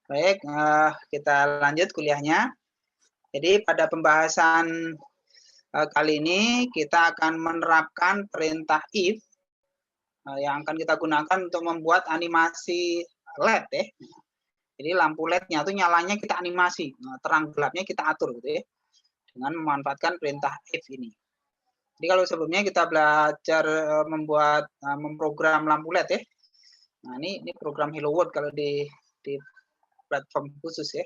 Baik, kita lanjut kuliahnya. Jadi pada pembahasan kali ini kita akan menerapkan perintah if yang akan kita gunakan untuk membuat animasi LED ya. Jadi lampu LED-nya itu nyalanya kita animasi, terang gelapnya kita atur gitu ya, dengan memanfaatkan perintah if ini. Jadi kalau sebelumnya kita belajar membuat memprogram lampu LED ya. Nah, ini program Hello World kalau di platform khusus ya.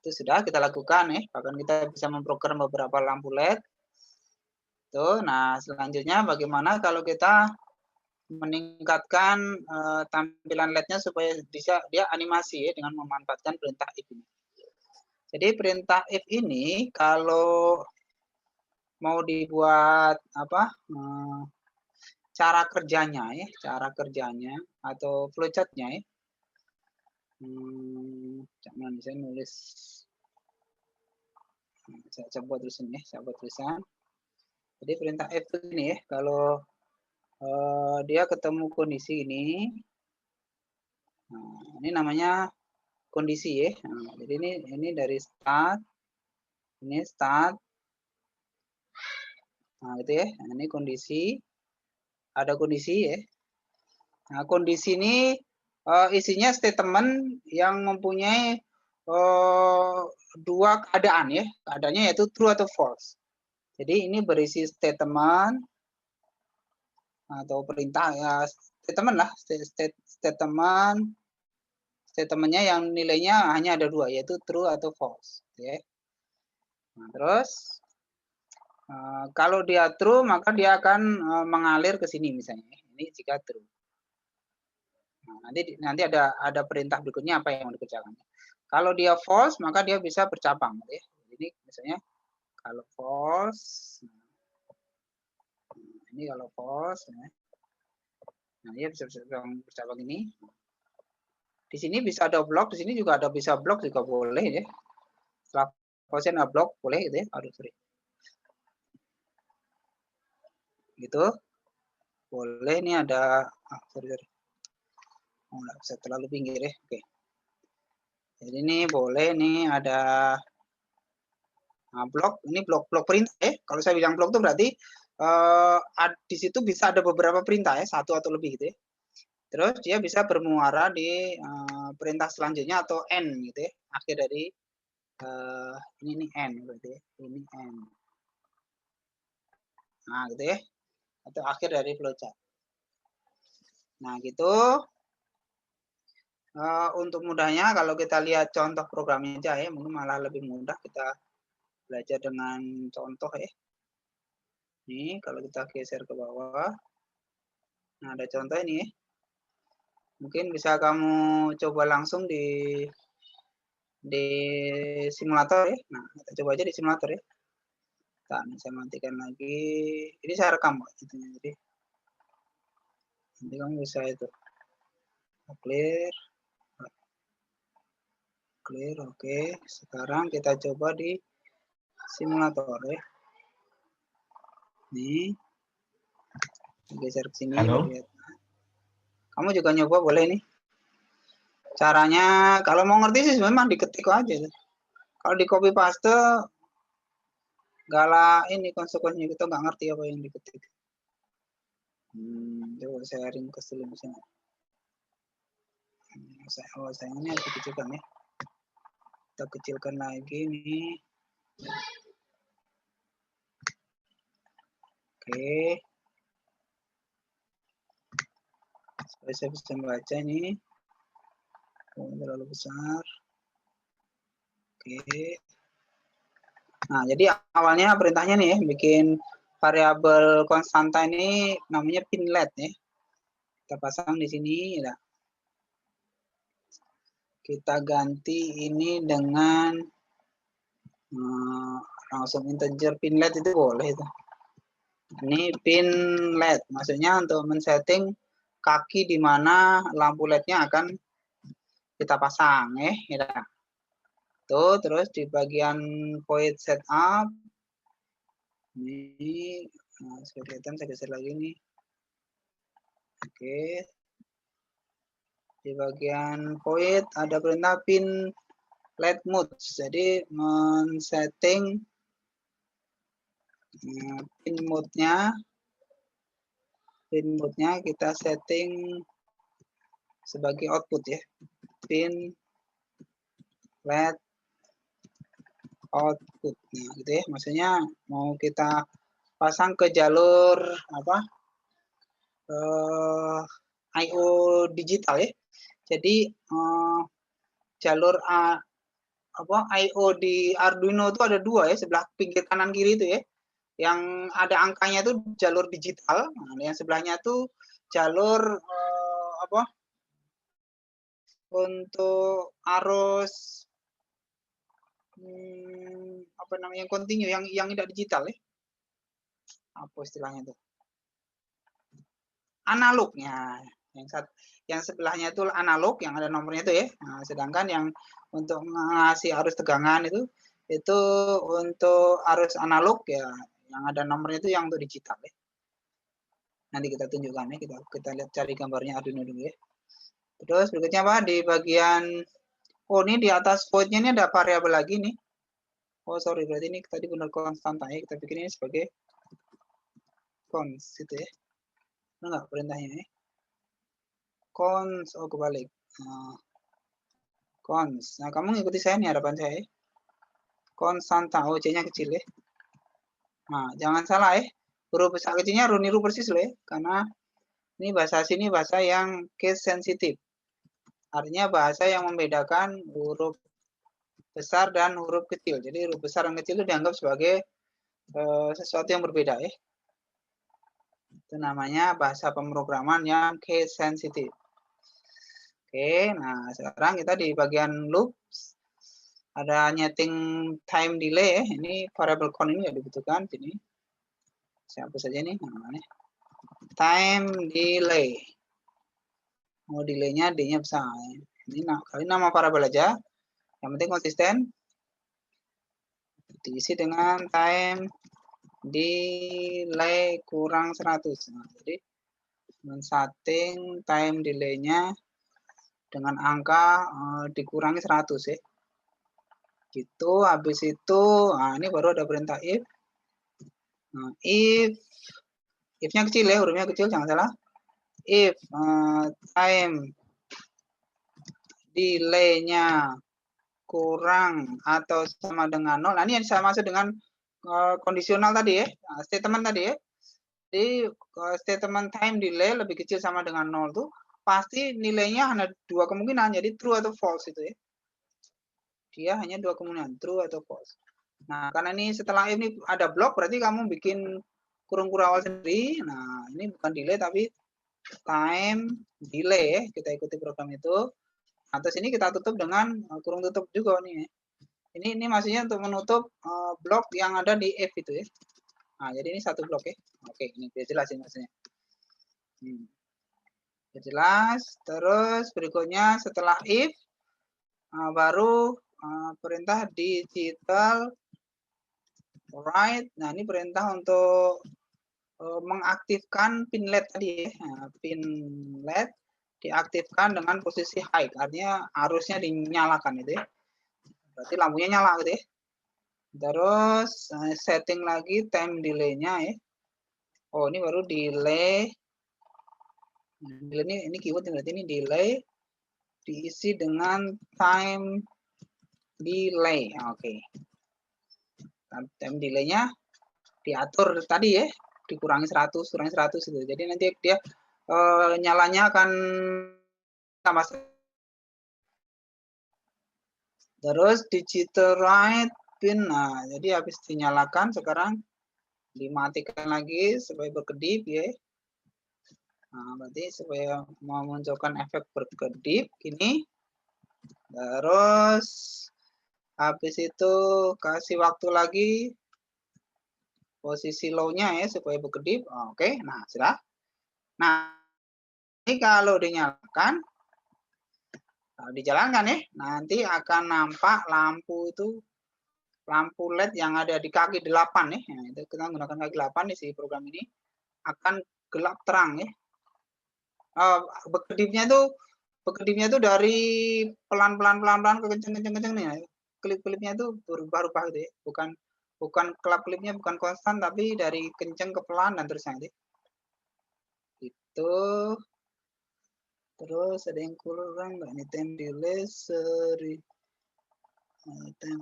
Itu sudah kita lakukan ya. Bahkan kita bisa memprogram beberapa lampu LED. Tuh, nah selanjutnya bagaimana kalau kita meningkatkan tampilan LED-nya supaya bisa dia animasi ya dengan memanfaatkan perintah if ini. Jadi perintah if ini kalau mau dibuat apa cara kerjanya ya, atau flowchart-nya ya. Jangan saya nulis. Saya coba tulisan ya, saya buat tulisan. Jadi perintah if ini ya, kalau dia ketemu kondisi ini, nah, ini namanya kondisi ya. Nah, jadi ini dari start, ini start, nah gitu ya. Nah, ini kondisi, ada kondisi ya. Nah kondisi ini isinya statement yang mempunyai dua keadaan ya, keadaannya yaitu true atau false. Jadi ini berisi statement atau perintah ya, statement lah, statementnya yang nilainya hanya ada dua, yaitu true atau false. Ya. Nah, terus kalau dia true maka dia akan mengalir ke sini misalnya. Ini jika true. Nah, nanti ada perintah berikutnya apa yang mau dikerjakan. Kalau dia false maka dia bisa bercabang. Ya. Jadi misalnya kalau false, ini kalau false, ya. Nah dia bisa bercabang ini. Di sini bisa ada blok, di sini juga ada bisa blok juga boleh ya. Setelah false ada blok boleh gitu ya. Aduh sorry. Gitu. Boleh ini ada sorry. Oh, nggak bisa terlalu pinggir ya. Oke. Jadi ini boleh nih ada blok, ini blok perintah ya. Kalau saya bilang blok itu berarti di situ bisa ada beberapa perintah ya, satu atau lebih gitu ya. Terus dia bisa bermuara di perintah selanjutnya atau N gitu ya. Akhir dari ini nih N berarti ya. Ini N. Nah, gitu ya. Atau akhir dari flowchart. Nah, gitu. Untuk mudahnya kalau kita lihat contoh programnya aja ya, mungkin malah lebih mudah kita belajar dengan contoh ya. Nih, kalau kita geser ke bawah. Nah, ada contoh ini ya. Mungkin bisa kamu coba langsung di simulator ya. Nah, kita coba aja di simulator ya. Nah, saya matikan lagi. Ini saya rekam Pak. Jadi nanti kamu bisa itu. Clear, oke. Sekarang kita coba di simulator ya. Nih. Geser ke sini. Lihat. Kamu juga nyoba boleh nih. Caranya kalau mau ngerti sih memang diketik aja. Kalau di copy paste gala ini konsekuensinya kita nggak ngerti apa yang diketik. Coba saya ringkas dulu misalnya. Sayangnya dikecilkan ya. Kita kecilkan lagi nih. Oke. Supaya saya bisa membaca ini. Terlalu besar. Oke. Nah, jadi awalnya perintahnya nih ya, bikin variabel konstanta ini namanya pin LED ya. Kita pasang di sini ya. Kita ganti ini dengan langsung integer pin LED itu boleh itu. Ini pin LED, maksudnya untuk men-setting kaki di mana lampu LED-nya akan kita pasang ya. Tuh, terus di bagian void setup ini kelihatan saya geser lagi nih. Oke. Di bagian void ada perintah pin LED mode. Jadi men-setting pin mode-nya kita setting sebagai output ya. Pin LED output. Nah, gitu ya. Maksudnya mau kita pasang ke jalur apa? I/O digital ya. Jadi jalur I/O di Arduino itu ada dua ya, sebelah pinggir kanan kiri itu ya. Yang ada angkanya itu jalur digital, nah, yang sebelahnya itu jalur untuk arus yang kontinu, yang tidak digital ya. Apa istilahnya itu? Analognya. Yang sebelahnya itu analog, yang ada nomornya itu ya. Nah, sedangkan yang untuk ngasih arus tegangan itu untuk arus analog ya, yang ada nomornya itu yang untuk digital ya. Nanti kita tunjukkan ya, kita lihat cari gambarnya Arduino dulu ya. Terus berikutnya Pak, di bagian ini di atas void-nya ini ada variabel lagi nih. Oh sorry, berarti ini tadi benar konstanta ya, kita bikin ini sebagai cons itu ya. Enggak perintahnya ya. Cons, kebalik. Cons. Nah, kamu ngikuti saya nih harapan saya. Konstanta, C-nya kecil ya. Nah, jangan salah ya. Huruf besar kecilnya niru persis loh ya, karena ini bahasa sini bahasa yang case sensitive. Artinya bahasa yang membedakan huruf besar dan huruf kecil. Jadi huruf besar dan kecil itu dianggap sebagai sesuatu yang berbeda ya. Itu namanya bahasa pemrograman yang case sensitive. Oke, nah sekarang kita di bagian loops ada nyeting time delay ya. Ini variable count ini nggak dibutuhkan sini. Saya hapus saja nih namanya. Time delay. Mau delaynya D-nya besar. Ini kali nama variable aja. Yang penting konsisten. Diisi dengan time delay kurang 100. Nah, jadi men-setting time delay-nya dengan angka dikurangi 100 ya. Gitu, habis itu ini baru ada perintah if. Nah, if-nya kecil ya, hurufnya kecil jangan salah. If time delay-nya kurang atau sama dengan 0. Nah, ini yang saya maksud dengan kondisional tadi ya, statement tadi ya. Jadi statement time delay lebih kecil sama dengan 0 tuh pasti nilainya hanya dua kemungkinan, jadi true atau false itu ya. Dia hanya dua kemungkinan, true atau false. Nah, karena ini setelah ini ada blok, berarti kamu bikin kurung awal sendiri. Nah, ini bukan delay tapi time delay ya. Kita ikuti program itu. Nah, terus ini kita tutup dengan kurung tutup juga nih. Ini maksudnya untuk menutup blok yang ada di if itu ya. Nah, jadi ini satu blok ya. Oke, ini biar jelas ini maksudnya. Biar jelas. Terus berikutnya setelah if baru perintah digital write. Nah, ini perintah untuk mengaktifkan pin LED tadi ya. Nah, pin LED diaktifkan dengan posisi high, artinya arusnya dinyalakan itu ya. Berarti lampunya nyala gitu ya. Terus setting lagi time delay-nya ya. Oh, ini baru delay. Delay ini keyword berarti ini delay diisi dengan time delay. Oke. Time delay-nya diatur tadi ya, dikurangi 100, kurangi 100 gitu. Jadi nanti dia nyalanya akan tambah. Terus digital write pin. Nah, jadi habis dinyalakan sekarang dimatikan lagi supaya berkedip ya. Nah, berarti supaya memunculkan efek berkedip gini. Terus habis itu kasih waktu lagi posisi low-nya ya supaya berkedip. Oke, nah sudah. Nah, ini kalau dinyalakan, kalau dijalankan ya, nanti akan nampak lampu itu, lampu LED yang ada di kaki 8 ya. Nah, itu kita menggunakan kaki 8 di si program ini akan gelap terang ya. Berkedipnya itu Kedipnya itu dari pelan-pelan ke kenceng nih. Klip-klipnya itu berubah-ubah gitu ya. Bukan klip-klipnya bukan konstan tapi dari kenceng ke pelan dan terusnya gitu. Itu terus ada yang kurang nggak nih, time delay seri.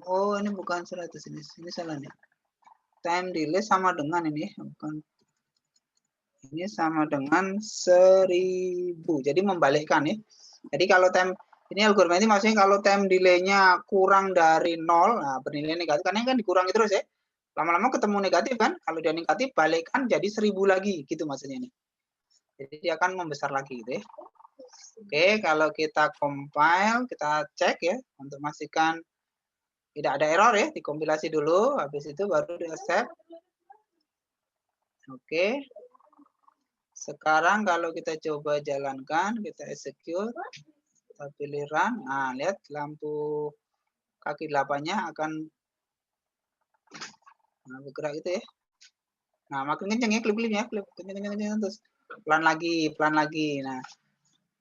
Oh, ini bukan 100 ini salah nih. Time delay sama dengan ini, bukan. Ini sama dengan 1000. Jadi membalikkan ya. Jadi kalau time ini algoritma ini maksudnya kalau time delay-nya kurang dari 0, nah bernilai negatif, karena kan dikurangi terus ya. Lama-lama ketemu negatif kan, kalau dia negatif balikkan jadi 1000 lagi, gitu maksudnya ini. Jadi dia akan membesar lagi gitu ya. Oke, kalau kita compile, kita cek ya, untuk memastikan tidak ada error ya, dikompilasi dulu, habis itu baru di accept. Oke. Sekarang kalau kita coba jalankan, kita execute, kita pilih run, nah lihat lampu kaki 8-nya akan bergerak itu ya. Nah makin kenceng ya klip-klipnya, kenceng terus pelan lagi. Nah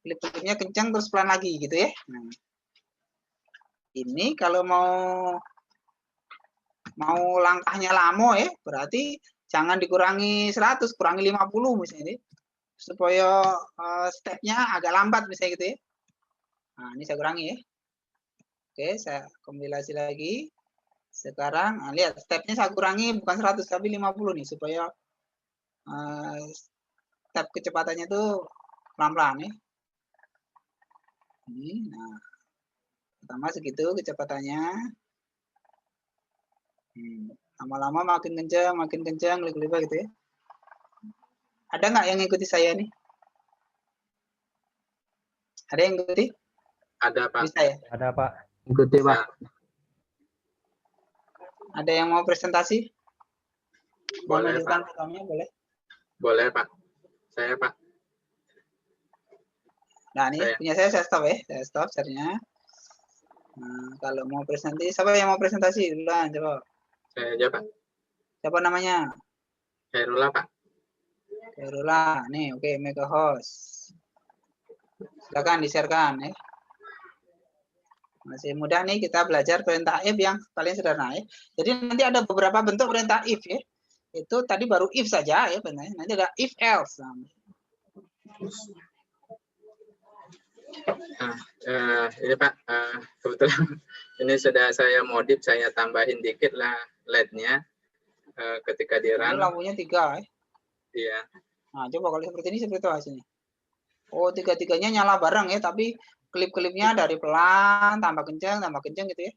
klip-klipnya kenceng terus pelan lagi gitu ya. Nah, ini kalau mau langkahnya lama ya, berarti jangan dikurangi 100, kurangi 50 misalnya, supaya stepnya agak lambat misalnya gitu ya. Nah ini saya kurangi ya. Oke, saya kompilasi lagi. Sekarang lihat stepnya saya kurangi bukan 100 tapi 50 nih supaya step kecepatannya itu pelan-pelan nih. Ini, nah pertama segitu kecepatannya. Lama-lama makin kencang, klik-klik gitu ya. Ada nggak yang ngikuti saya nih? Ada yang ngikuti? Ada Pak. Bisa ya? Ada Pak. Ikuti Pak. Ada yang mau presentasi? Boleh menunjukkan Pak. programnya boleh? Boleh Pak. Saya Pak. Nah ini punya saya stop ya, saya stop share-nya. Nah, kalau mau presentasi, siapa yang mau presentasi duluan coba? Saya aja Pak. Siapa namanya? Khairullah Pak. Khairullah, nih oke, make a host. Silakan di-sharekan ya. Masih mudah nih kita belajar perintah if yang paling sederhana ya. Jadi nanti ada beberapa bentuk perintah if ya. Itu tadi baru if saja ya benar. Nanti ada if else. Nah, ini Pak, kebetulan ini sudah saya modif, saya tambahin dikit lah LED-nya ketika di run. Ini lampunya 3 ya. Iya. Nah, coba kalau seperti ini seperti itu hasilnya. Oh, 3-3-nya nyala bareng ya, tapi klip-klipnya dari pelan, tambah kenceng gitu ya.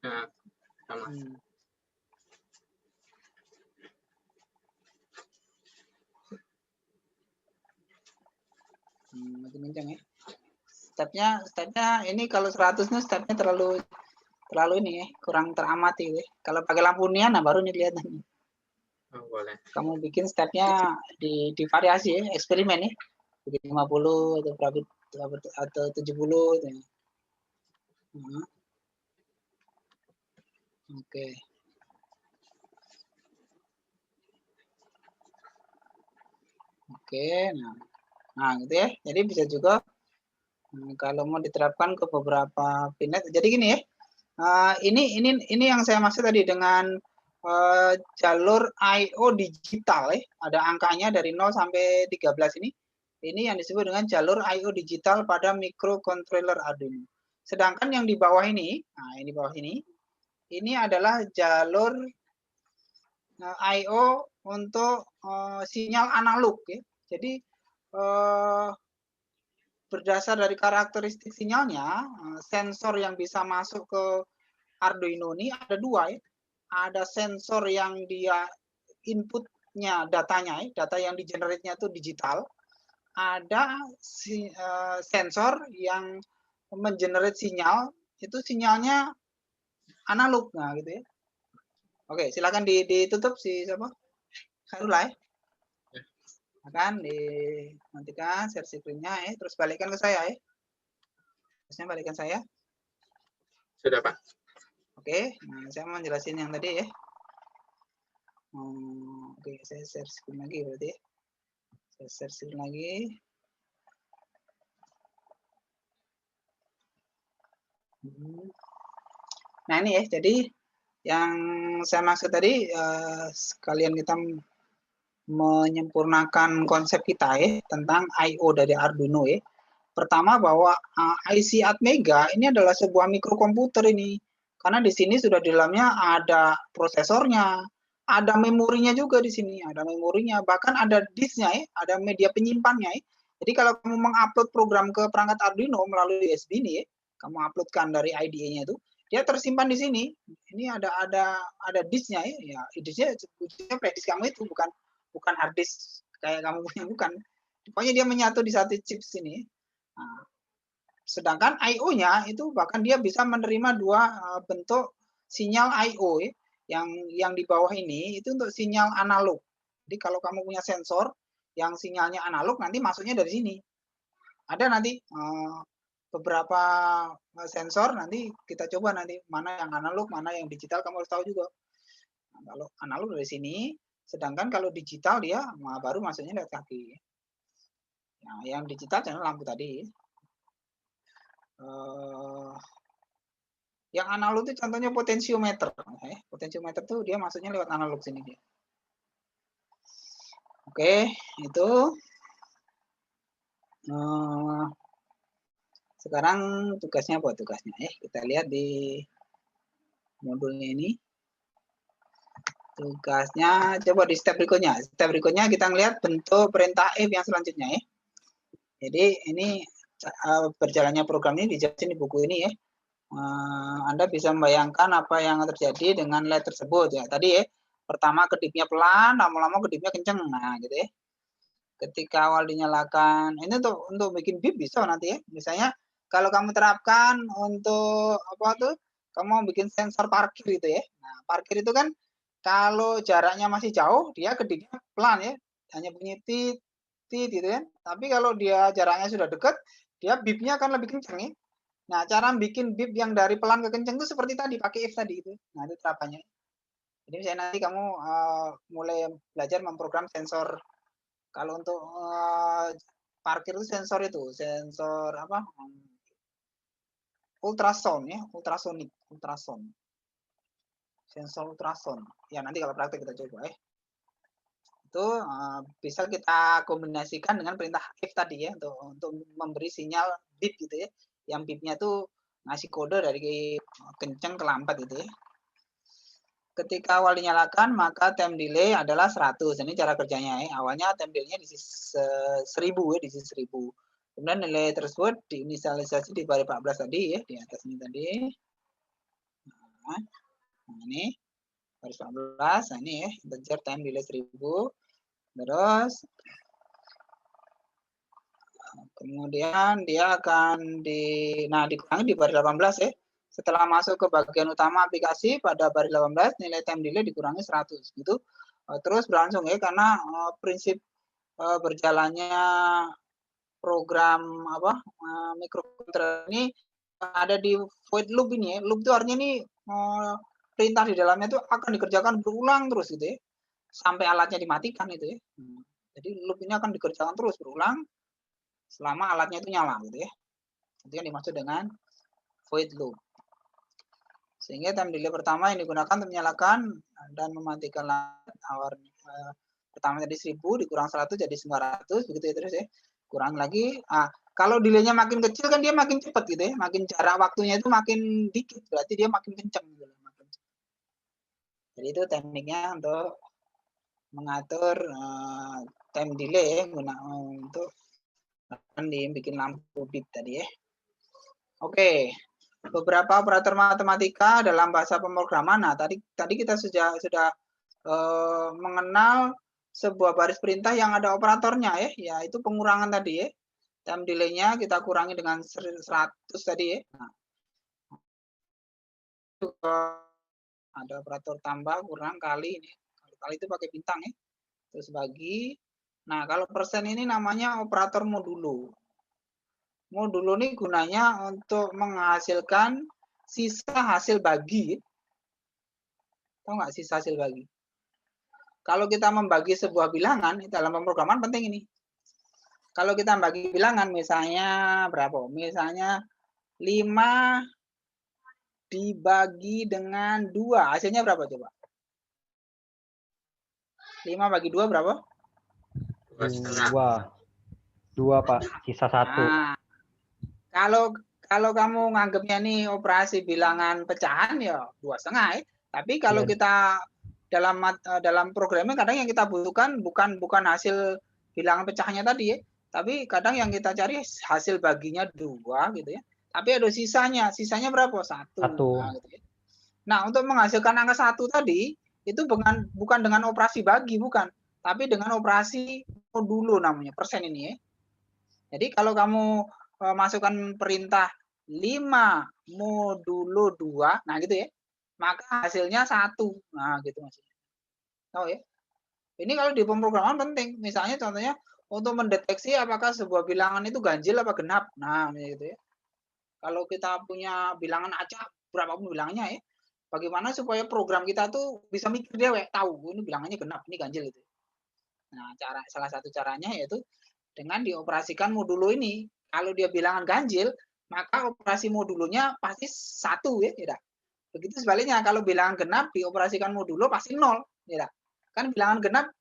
Nah, sama. Makin kenceng ya. Stepnya ini kalau 100 nih stepnya terlalu ini ya, kurang teramati ya. Kalau pakai lampu neon nah baru nih kelihatan. Oh, boleh. Kamu bikin stepnya di variasi ya, eksperimen ya. Bikin 50 atau berapa atau 70 gitu. Oke. Oke, nah gitu ya. Jadi bisa juga kalau mau diterapkan ke beberapa pinnet. Jadi gini ya. Ini yang saya maksud tadi dengan jalur I/O digital ya. Ada angkanya dari 0 sampai 13 ini. Ini yang disebut dengan jalur I/O digital pada microcontroller Arduino. Sedangkan yang di bawah ini, nah ini bawah ini adalah jalur I/O untuk sinyal analog ya. Jadi berdasar dari karakteristik sinyalnya, sensor yang bisa masuk ke Arduino ini ada 2 ya. Ada sensor yang dia inputnya datanya, data yang di-generate-nya itu digital. Ada sensor yang mengenerate sinyal, itu sinyalnya analog, nah gitu ya. Oke, silakan ditutup si siapa? Khairullah ya. Akan nantikan share screen-nya ya, terus balikkan ke saya ya. Terusnya balikkan saya. Sudah Pak. Oke, nah saya mau jelasin yang tadi ya. Oke, saya share screen lagi berarti. Saya share screen lagi. Nah ini ya, jadi yang saya maksud tadi sekalian kita menyempurnakan konsep kita ya tentang I/O dari Arduino ya. Pertama bahwa IC Atmega ini adalah sebuah mikrokomputer ini. Karena di sini sudah di dalamnya ada prosesornya, ada memorinya juga di sini, ada memorinya, bahkan ada disknya ya, ada media penyimpannya ya. Jadi kalau kamu mengupload program ke perangkat Arduino melalui USB ini ya, kamu uploadkan dari IDE-nya itu, dia tersimpan di sini. Ini ada disknya ya, ya disknya flash disk kamu itu bukan hard disk kayak kamu punya, bukan. Pokoknya dia menyatu di satu chip sini. Nah, sedangkan I/O-nya itu bahkan dia bisa menerima dua bentuk sinyal I/O ya. Yang di bawah ini itu untuk sinyal analog. Jadi kalau kamu punya sensor yang sinyalnya analog, nanti masuknya dari sini. Ada nanti beberapa sensor, nanti kita coba nanti mana yang analog, mana yang digital, kamu harus tahu juga. Nah, kalau analog dari sini, sedangkan kalau digital dia baru masuknya lewat kaki. Nah, yang digital channel lampu tadi. Yang analog itu contohnya potensiometer. Potensiometer tuh dia masuknya lewat analog sini dia. Oke, itu. Sekarang tugasnya apa tugasnya? Kita lihat di modulnya ini. Tugasnya coba di step berikutnya. Step berikutnya kita ngelihat bentuk perintah if yang selanjutnya ya. Jadi ini berjalannya program ini dijelasin di buku ini ya. Anda bisa membayangkan apa yang terjadi dengan LED tersebut ya. Tadi ya, pertama kedipnya pelan, lama-lama kedipnya kenceng. Nah, gitu ya. Ketika awal dinyalakan, ini untuk bikin bip bisa nanti ya. Misalnya kalau kamu terapkan untuk apa tuh? Kamu bikin sensor parkir itu ya. Nah, parkir itu kan kalau jaraknya masih jauh, dia kedipnya pelan ya. Hanya bunyi tit tit gitu kan. Tapi kalau dia jaraknya sudah dekat, dia bipnya akan lebih kencang ya. Nah, cara bikin bip yang dari pelan ke kenceng itu seperti tadi, pakai if tadi itu. Nah, itu terapannya. Jadi misalnya nanti kamu mulai belajar memprogram sensor. Kalau untuk parkir itu sensor apa? Ultrasound ya, ultrasonik, ultrasound. Sensor ultrasound. Ya, nanti kalau praktek kita coba ya. Itu bisa kita kombinasikan dengan perintah if tadi ya, untuk memberi sinyal bip gitu ya. Yang bipnya tuh ngasih kode dari kenceng ke lambat gitu ya. Ketika awal dinyalakan, maka time delay adalah 100. Ini cara kerjanya ya. Awalnya time delay-nya di sisi 1000 ya, di sisi 1000. Kemudian nilai tersebut diinisialisasi di baris 14 tadi ya, di atas ini tadi. Nah, ini baris 14, nah ini ya, integer time delay 1000. Terus kemudian dia akan dikurangi di baris 18 ya. Setelah masuk ke bagian utama aplikasi pada baris 18, nilai time delay dikurangi 100 gitu. Terus berlangsung ya, karena prinsip berjalannya program mikrokontroler ini ada di void loop ini ya. Loop itu artinya ini perintah di dalamnya itu akan dikerjakan berulang terus gitu ya. Sampai alatnya dimatikan itu ya. Jadi loop ini akan dikerjakan terus berulang selama alatnya itu nyala gitu ya. Itu yang dimaksud dengan void loop. Sehingga time delay pertama yang digunakan untuk menyalakan dan mematikan lampu pertama tadi 1000 dikurang 100 jadi 900 begitu ya terus ya. Kurang lagi. Kalau delaynya makin kecil kan dia makin cepat gitu ya. Makin jarak waktunya itu makin dikit, berarti dia makin kencang gitu. Jadi itu tekniknya untuk mengatur time delay ya, untuk dibikin lampu bip tadi ya. Oke. Beberapa operator matematika dalam bahasa pemrograman. Nah, tadi kita sudah mengenal sebuah baris perintah yang ada operatornya ya, yaitu pengurangan tadi ya. Time delay-nya kita kurangi dengan 100 tadi ya. Nah, ada operator tambah, kurang, kali ini. Kali itu pakai bintang ya. Terus bagi. Nah, kalau persen ini namanya operator modulo. Modulo ini gunanya untuk menghasilkan sisa hasil bagi. Tahu nggak sisa hasil bagi? Kalau kita membagi sebuah bilangan, dalam pemrograman penting ini. Kalau kita bagi bilangan misalnya berapa? Misalnya 5 dibagi dengan 2. Hasilnya berapa coba? 5 bagi 2 berapa? 2,5. 2 Pak, sisa 1. Nah, kalau kamu nganggapnya nih operasi bilangan pecahan ya 2,5 ya. Tapi kalau Iya. kita dalam programnya kadang yang kita butuhkan bukan hasil bilangan pecahannya tadi ya, tapi kadang yang kita cari hasil baginya 2 gitu ya. Tapi ada sisanya berapa? 1. 1. Nah, gitu ya. Nah, untuk menghasilkan angka 1 tadi itu bukan dengan operasi bagi, bukan, tapi dengan operasi modulo namanya, persen ini ya. Jadi kalau kamu masukkan perintah 5 modulo 2, nah gitu ya, maka hasilnya 1. Nah, gitu maksudnya. Tahu ya? Ini kalau di pemrograman penting. Misalnya contohnya untuk mendeteksi apakah sebuah bilangan itu ganjil apa genap. Nah, gitu ya. Kalau kita punya bilangan acak, berapapun bilangannya ya, bagaimana supaya program kita tuh bisa mikir dia tahu ini bilangannya genap, ini ganjil gitu. Nah, salah satu caranya yaitu dengan dioperasikan modulo ini. Kalau dia bilangan ganjil, maka operasi modulonya pasti 1 ya, tidak. Begitu sebaliknya, kalau bilangan genap dioperasikan modulo pasti 0, tidak. Kan bilangan genap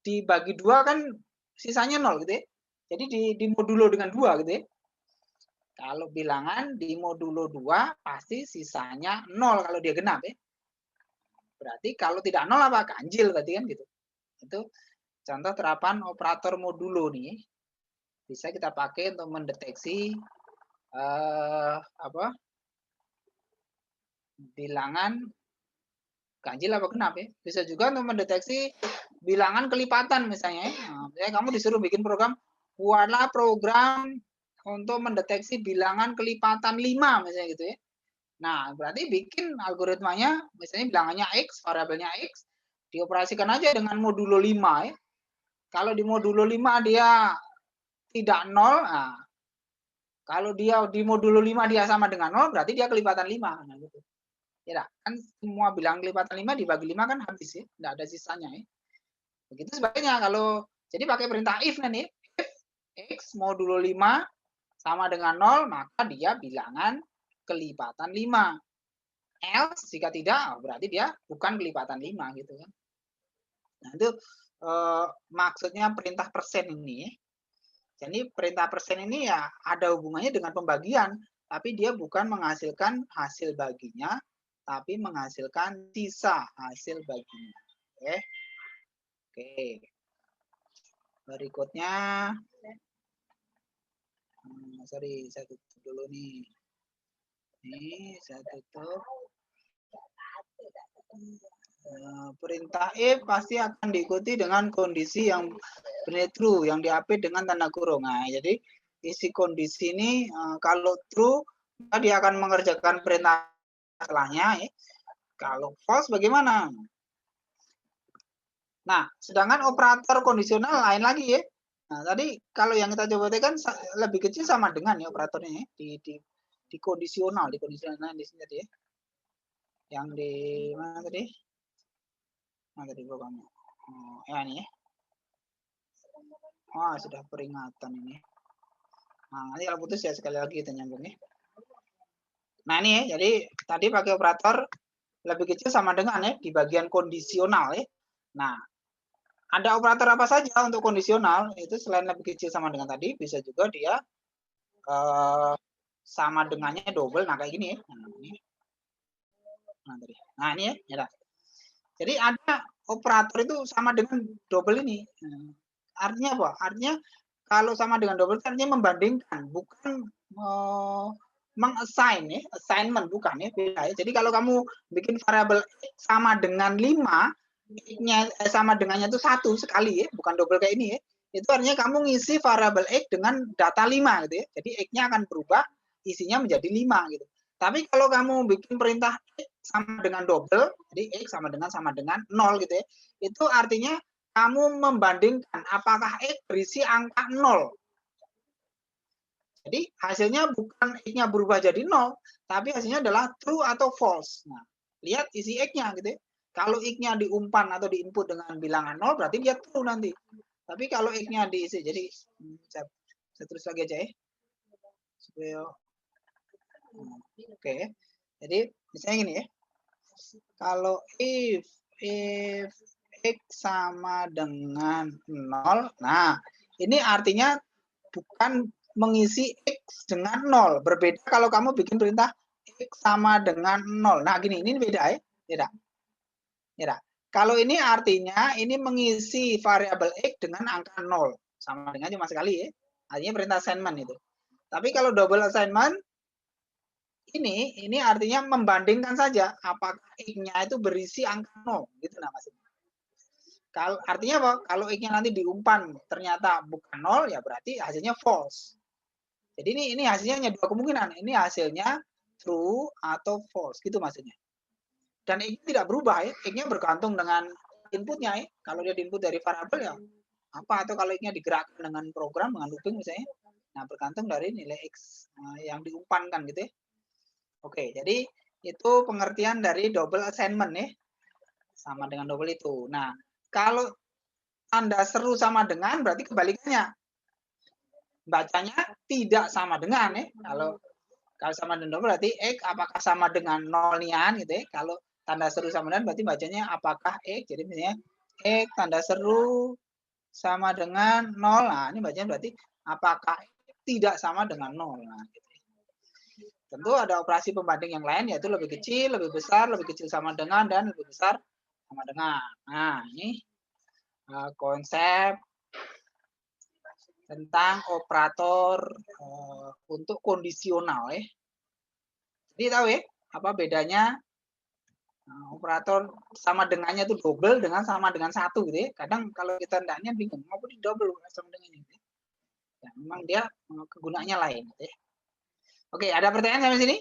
dibagi 2 kan sisanya 0 gitu ya. Jadi di modulo dengan 2 gitu ya. Kalau bilangan di modulo 2 pasti sisanya 0 kalau dia genap ya. Berarti kalau tidak 0 apa? Ganjil berarti kan gitu. Itu contoh terapan operator modulo nih. Bisa kita pakai untuk mendeteksi bilangan ganjil apa genap ya. Bisa juga untuk mendeteksi bilangan kelipatan misalnya ya. Nah, misalnya kamu disuruh bikin program, buatlah program untuk mendeteksi bilangan kelipatan 5 misalnya gitu ya. Nah, berarti bikin algoritmanya, misalnya bilangannya X, variabelnya X, dioperasikan aja dengan modulo 5 ya. Kalau di modulo 5 dia tidak 0, nah, kalau dia di modulo 5 dia sama dengan 0, berarti dia kelipatan 5. Nah, gitu. Ya, kan semua bilangan kelipatan 5 dibagi 5 kan habis ya, tidak ada sisanya ya. Begitu sebaliknya kalau, jadi pakai perintah if nih, if X modulo 5 sama dengan 0, maka dia bilangan kelipatan 5. Else jika tidak, berarti dia bukan kelipatan 5 gitu kan. Nah, itu maksudnya perintah persen ini. Jadi perintah persen ini ya ada hubungannya dengan pembagian, tapi dia bukan menghasilkan hasil baginya, tapi menghasilkan sisa hasil baginya. Oke. Berikutnya, sorry, saya tutup dulu nih. Ini saya tutup. Perintah if pasti akan diikuti dengan kondisi yang benar true, yang diapit dengan tanda kurung. Nah, jadi isi kondisi ini kalau true, maka dia akan mengerjakan perintah setelahnya. Ya. Kalau false bagaimana? Nah, sedangkan operator kondisional lain lagi ya. Nah, tadi kalau yang kita coba kan lebih kecil sama dengan ya operatornya ya. Di kondisional, di sini tadi ya. Yang di mana tadi? Nah, tadi programnya. Oh, ya ini ya. Wah, sudah peringatan ini. Nah, nanti kalau putus ya sekali lagi kita nyambung ya. Nah, ini ya. Jadi tadi pakai operator lebih kecil sama dengan ya di bagian kondisional ya. Nah, ada operator apa saja untuk kondisional itu selain lebih kecil sama dengan tadi, bisa juga dia sama dengannya double. Nah, kayak gini ya. Nah, ini ya. Jadi ada operator itu sama dengan double ini. Artinya apa? Artinya kalau sama dengan double artinya membandingkan, bukan meng-assign ya, assignment bukan ya, beda ya. Jadi kalau kamu bikin variabel X sama dengan 5, X-nya sama dengannya itu 1 sekali ya, bukan double kayak ini ya. Itu artinya kamu ngisi variabel X dengan data 5 gitu ya. Jadi X-nya akan berubah, isinya menjadi 5 gitu. Tapi kalau kamu bikin perintah X sama dengan double, jadi X sama dengan 0 gitu ya. Itu artinya kamu membandingkan apakah X berisi angka 0. Jadi hasilnya bukan X-nya berubah jadi 0, tapi hasilnya adalah true atau false. Nah, lihat isi X-nya gitu ya. Kalau X-nya diumpan atau diinput dengan bilangan 0, berarti dia true nanti. Tapi kalau X-nya diisi, jadi saya terus lagi aja ya. Supaya, oke. Jadi misalnya gini ya. Kalau if X sama dengan 0, nah ini artinya bukan mengisi X dengan 0. Berbeda kalau kamu bikin perintah X sama dengan 0. Nah gini, ini beda ya. Beda. Kalau ini artinya ini mengisi variabel X dengan angka 0. Sama dengan cuma sekali ya. Artinya perintah assignment itu. Tapi kalau double assignment, ini artinya membandingkan saja apakah X-nya itu berisi angka 0. Gitu nah maksudnya. Kalau artinya apa? Kalau X-nya nanti diumpan ternyata bukan 0, ya berarti hasilnya false. Jadi ini hasilnya hanya dua kemungkinan. Ini hasilnya true atau false, gitu maksudnya. Dan X tidak berubah ya. X-nya bergantung dengan inputnya ya. Kalau dia diinput dari variabel ya apa, atau kalau X-nya digerakkan dengan program, dengan looping misalnya. Nah, bergantung dari nilai X yang diumpankan gitu ya. Oke, jadi itu pengertian dari double assignment ya. Sama dengan double itu. Nah, kalau tanda seru sama dengan berarti kebalikannya. Bacanya tidak sama dengan ya. Kalau sama dengan berarti X apakah sama dengan 0 nian gitu ya. Kalau tanda seru sama dengan berarti bacanya apakah X. Jadi misalnya X tanda seru sama dengan 0. Nah, ini bacanya berarti apakah X tidak sama dengan 0. Nah, gitu. Tentu ada operasi pembanding yang lain, yaitu lebih kecil, lebih besar, lebih kecil sama dengan, dan lebih besar sama dengan. Nah, ini konsep tentang operator untuk kondisional ya. Jadi tahu ya, apa bedanya operator sama dengannya itu double dengan sama dengan satu gitu ya. Kadang kalau kita hendaknya bingung, mau di double sama dengannya gitu ya. Ya, memang dia kegunaannya lain gitu ya. Oke, ada pertanyaan sampai sini?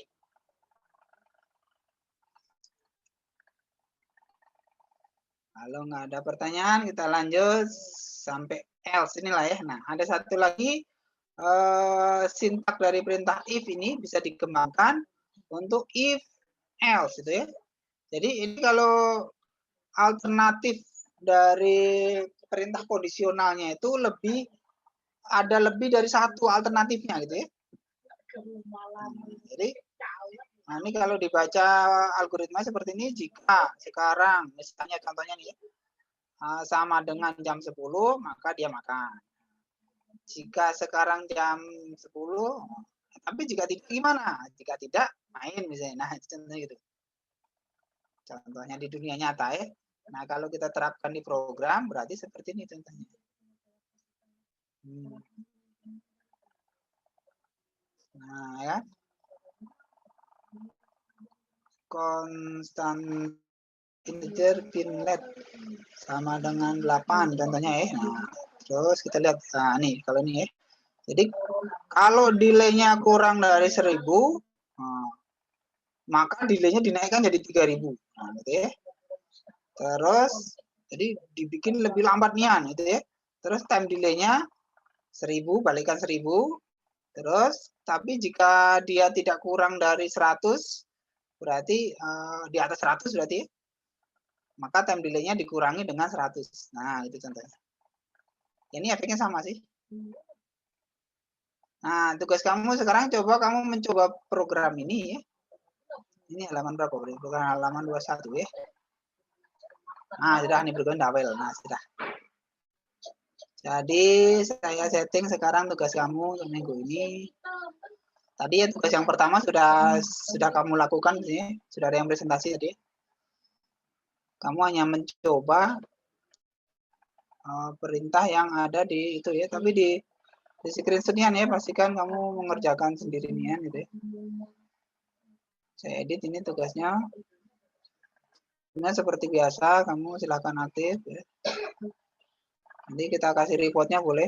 Kalau nggak ada pertanyaan, kita lanjut sampai else inilah ya. Nah, ada satu lagi sintak dari perintah if ini bisa dikembangkan untuk if else gitu ya. Jadi ini kalau alternatif dari perintah kondisionalnya itu ada lebih dari satu alternatifnya gitu ya. Jadi nah ini kalau dibaca algoritma seperti ini, jika sekarang misalnya contohnya nih sama dengan jam 10, maka dia makan. Jika sekarang jam 10, tapi jika tidak gimana? Jika tidak main misalnya. Nah, contohnya gitu. Contohnya di dunia nyata ya. Nah, kalau kita terapkan di program berarti seperti ini contohnya. Nah, ya. Konstan integer pinlet sama dengan 8 contohnya ya. Nah, terus kita lihat nih kalau ini ya. Jadi kalau delay-nya kurang dari 1000, maka delay-nya dinaikkan jadi 3000. Nah, gitu ya. Terus jadi dibikin lebih lambat nian gitu ya. Terus time delay-nya 1000 balikan 1000. Terus tapi jika dia tidak kurang dari 100, berarti di atas 100 berarti ya, maka time delay-nya dikurangi dengan 100. Nah, itu contohnya. Ini efeknya sama sih. Nah, tugas kamu sekarang kamu mencoba program ini ya. Ini halaman berapa? Bukan halaman 21 ya. Nah, sudah ini berguna well. Nah, sudah. Jadi saya setting sekarang tugas kamu untuk minggu ini. Tadi ya tugas yang pertama sudah kamu lakukan sih, sudah ada yang presentasi tadi. Kamu hanya mencoba perintah yang ada di itu ya, tapi di screenshot-nya ya, pastikan kamu mengerjakan sendiri nih gitu ya. Saya edit ini tugasnya. Ini seperti biasa, kamu silakan aktif ya. Nanti kita kasih reportnya boleh.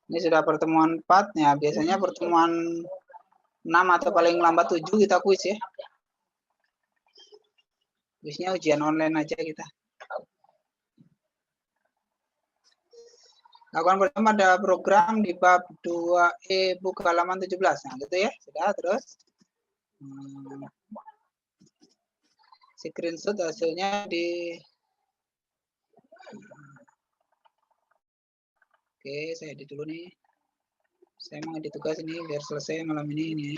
Ini sudah pertemuan 4 ya, biasanya pertemuan 6 atau paling lambat 7 kita kuis ya. Kuisnya ujian online aja kita. Lakukan pertama ada program di bab 2E buku halaman 17. Nah, gitu ya. Sudah, terus screenshot hasilnya di Oke, saya edit dulu nih. Saya mau edit tugas ini biar selesai malam ini.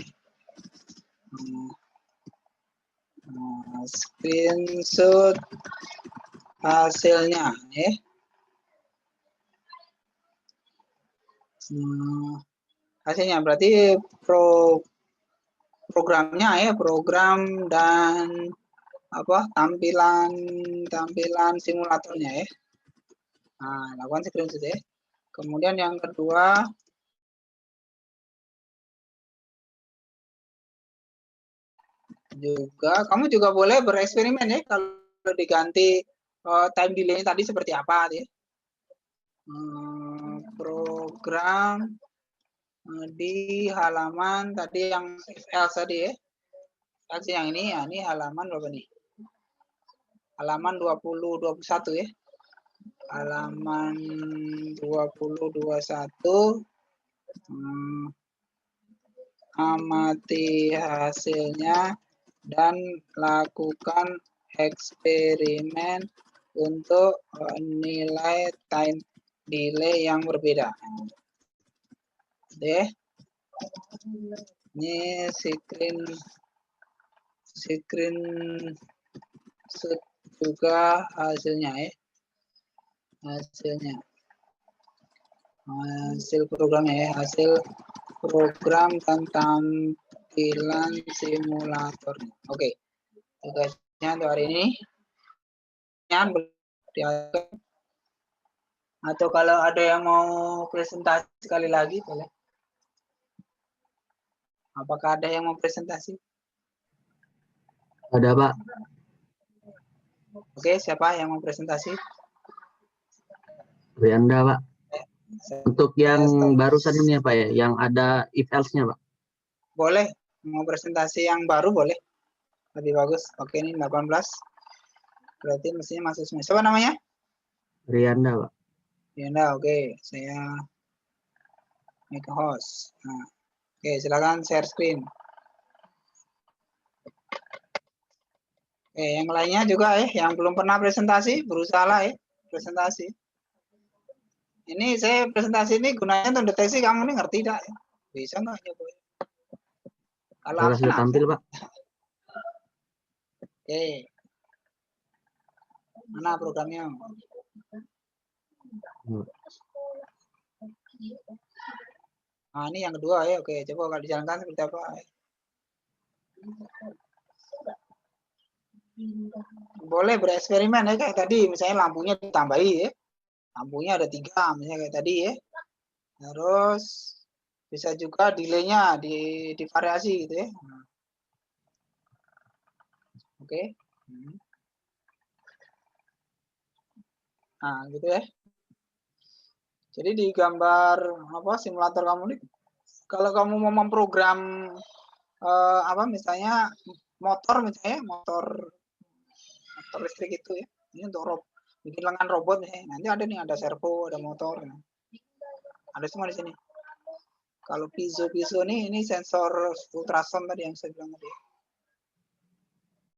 Screenshot hasilnya ya. Hasilnya berarti programnya ya, program dan apa tampilan simulatornya ya. Nah, lakukan screenshot ya. Kemudian yang kedua juga kamu juga boleh bereksperimen ya, kalau diganti time delay tadi seperti apa ya. Program di halaman tadi yang else tadi ya. Yang ini ya, ini halaman berapa nih? Halaman 2021 ya. Halaman 2021 amati hasilnya dan lakukan eksperimen untuk nilai time delay yang berbeda. Deh. Ini screenshot juga hasilnya ya. Hasil programnya ya, hasil program dan tampilan simulator. Oke. Tugasnya untuk hari ini. Atau kalau ada yang mau presentasi sekali lagi boleh. Apakah ada yang mau presentasi? Ada, Pak. Oke, siapa yang mau presentasi? Rianda, Pak. Untuk yang barusan ini ya, Pak ya, yang ada if else-nya, Pak. Boleh, mau presentasi yang baru boleh. Lebih bagus. Oke, ini 18. Berarti mestinya masuk semua. Siapa namanya? Rianda, Pak. Rianda, oke. Saya make host. Nah, oke, silakan share screen. Oke, yang lainnya juga yang belum pernah presentasi, berusaha ya presentasi. Ini saya presentasi ini gunanya untuk deteksi kamu ini ngerti tidak? Bisa nggak ya, Boy? Kalau Sudah tampil, Pak. Oke. Mana programnya? Nah, ini yang kedua ya. Oke, coba kalau dijalankan seperti apa? Boleh bereksperimen ya kayak tadi, misalnya lampunya ditambahi ya. Lampunya ada 3 misalnya kayak tadi ya. Terus bisa juga delay-nya divariasi gitu ya. Oke. Nah, gitu ya. Jadi di gambar apa simulator kamu nih, kalau kamu mau memprogram misalnya motor listrik itu ya. Ini untuk bikin lengan robot nih. Nanti ada nih, ada servo, ada motor. Ada semua di sini. Kalau piezo nih, ini sensor ultrasound tadi yang saya bilang tadi.